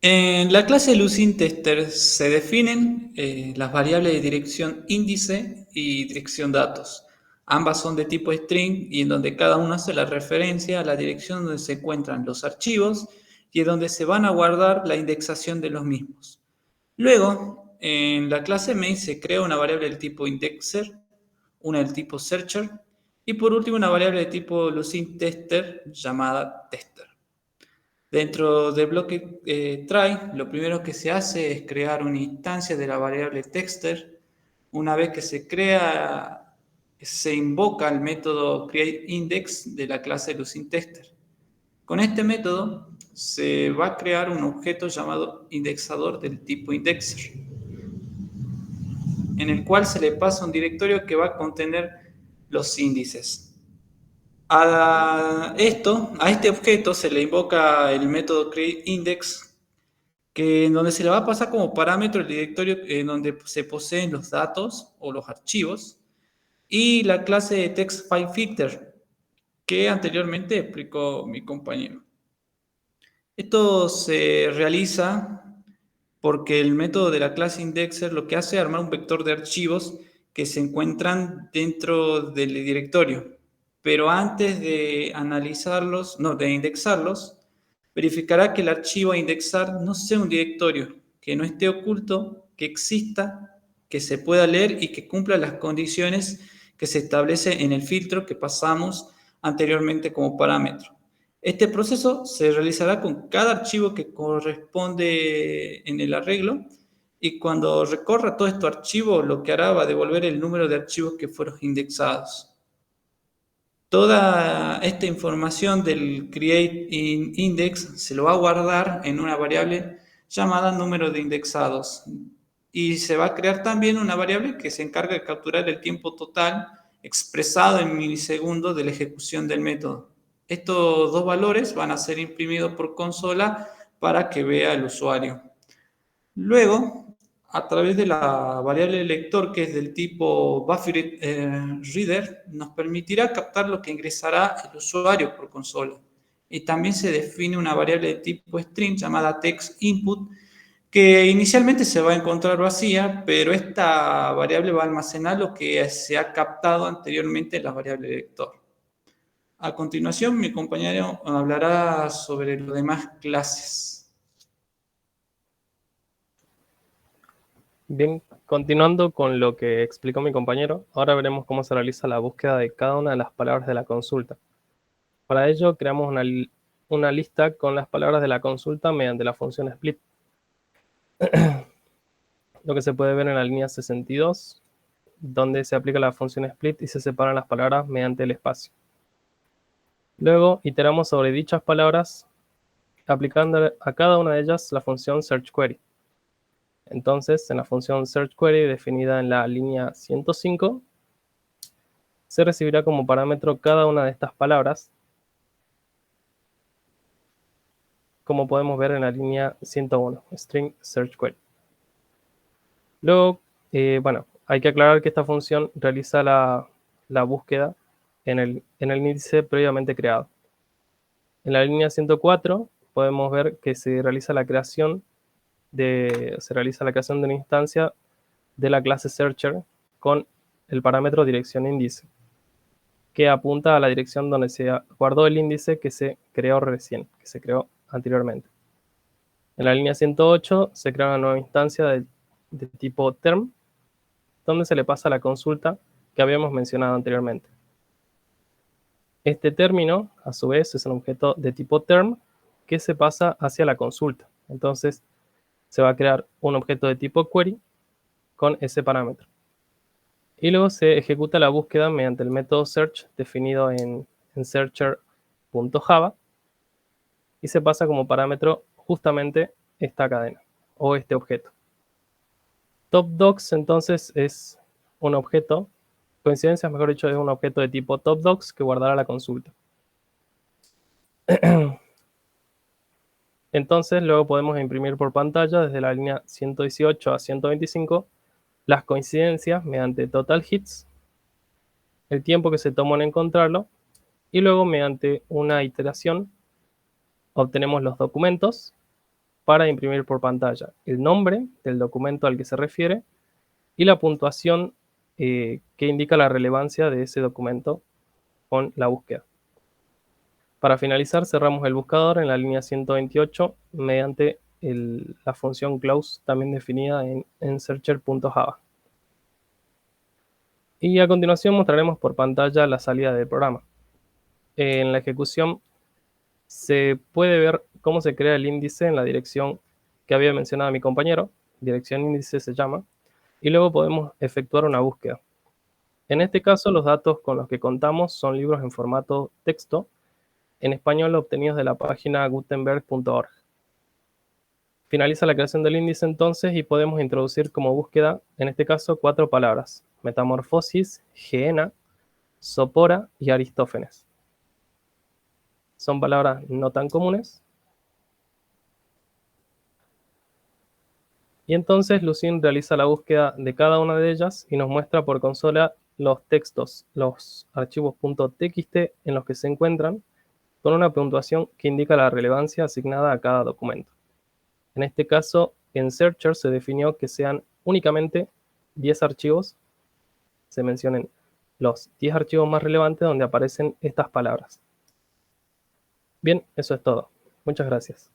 En la clase LucinTester se definen las variables de dirección índice y dirección datos. Ambas son de tipo string y en donde cada una hace la referencia a la dirección donde se encuentran los archivos y en donde se van a guardar la indexación de los mismos. Luego, en la clase main se crea una variable del tipo indexer, una del tipo searcher y por último una variable de tipo LucinTester llamada tester. Dentro del bloque try, lo primero que se hace es crear una instancia de la variable texter. Una vez que se crea, se invoca el método createIndex de la clase LucinTester. Con este método se va a crear un objeto llamado indexador del tipo indexer, en el cual se le pasa un directorio que va a contener los índices. A este objeto se le invoca el método createIndex que en donde se le va a pasar como parámetro el directorio en donde se poseen los datos o los archivos y la clase de TextFileFilter que anteriormente explicó mi compañero. Esto se realiza porque el método de la clase indexer lo que hace es armar un vector de archivos que se encuentran dentro del directorio. Pero antes de analizarlos, no, de indexarlos, verificará que el archivo a indexar no sea un directorio, que no esté oculto, que exista, que se pueda leer y que cumpla las condiciones que se establece en el filtro que pasamos anteriormente como parámetro. Este proceso se realizará con cada archivo que corresponde en el arreglo y cuando recorra todo este archivo lo que hará va a devolver el número de archivos que fueron indexados. Toda esta información del createIndex se lo va a guardar en una variable llamada número de indexados y se va a crear también una variable que se encarga de capturar el tiempo total expresado en milisegundos de la ejecución del método. Estos dos valores van a ser imprimidos por consola para que vea el usuario. Luego, a través de la variable lector que es del tipo BufferedReader, nos permitirá captar lo que ingresará el usuario por consola. Y también se define una variable de tipo string llamada textInput que inicialmente se va a encontrar vacía, pero esta variable va a almacenar lo que se ha captado anteriormente en la variable lector. A continuación, mi compañero hablará sobre las demás clases. Bien, continuando con lo que explicó mi compañero, ahora veremos cómo se realiza la búsqueda de cada una de las palabras de la consulta. Para ello, creamos una lista con las palabras de la consulta mediante la función split. Lo que se puede ver en la línea 62, donde se aplica la función split y se separan las palabras mediante el espacio. Luego, iteramos sobre dichas palabras, aplicando a cada una de ellas la función searchQuery. Entonces, en la función searchQuery definida en la línea 105, se recibirá como parámetro cada una de estas palabras, como podemos ver en la línea 101, string searchQuery. Luego, hay que aclarar que esta función realiza la búsqueda en el índice previamente creado. En la línea 104 podemos ver que se realiza la creación de una instancia de la clase searcher con el parámetro dirección índice, que apunta a la dirección donde se guardó el índice que se creó recién, que se creó anteriormente. En la línea 108 se crea una nueva instancia de tipo term, donde se le pasa la consulta que habíamos mencionado anteriormente. Este término, a su vez, es un objeto de tipo term que se pasa hacia la consulta. Entonces, se va a crear un objeto de tipo query con ese parámetro. Y luego se ejecuta la búsqueda mediante el método search definido en searcher.java y se pasa como parámetro justamente esta cadena o este objeto. TopDocs entonces es un objeto, coincidencias mejor dicho, es un objeto de tipo TopDocs que guardará la consulta. Entonces luego podemos imprimir por pantalla desde la línea 118 a 125 las coincidencias mediante total hits, el tiempo que se tomó en encontrarlo y luego mediante una iteración obtenemos los documentos para imprimir por pantalla el nombre del documento al que se refiere y la puntuación que indica la relevancia de ese documento con la búsqueda. Para finalizar, cerramos el buscador en la línea 128 mediante la función close, también definida en searcher.java. Y a continuación mostraremos por pantalla la salida del programa. En la ejecución se puede ver cómo se crea el índice en la dirección que había mencionado mi compañero, dirección índice se llama, y luego podemos efectuar una búsqueda. En este caso, los datos con los que contamos son libros en formato texto, en español obtenidos de la página gutenberg.org. Finaliza la creación del índice entonces y podemos introducir como búsqueda, en este caso, 4 palabras: metamorfosis, Gehenna, Sopora y Aristófanes. Son palabras no tan comunes. Y entonces Lucene realiza la búsqueda de cada una de ellas y nos muestra por consola los textos, los archivos .txt en los que se encuentran, con una puntuación que indica la relevancia asignada a cada documento. En este caso, en Searcher se definió que sean únicamente 10 archivos, se mencionen los 10 archivos más relevantes donde aparecen estas palabras. Bien, eso es todo. Muchas gracias.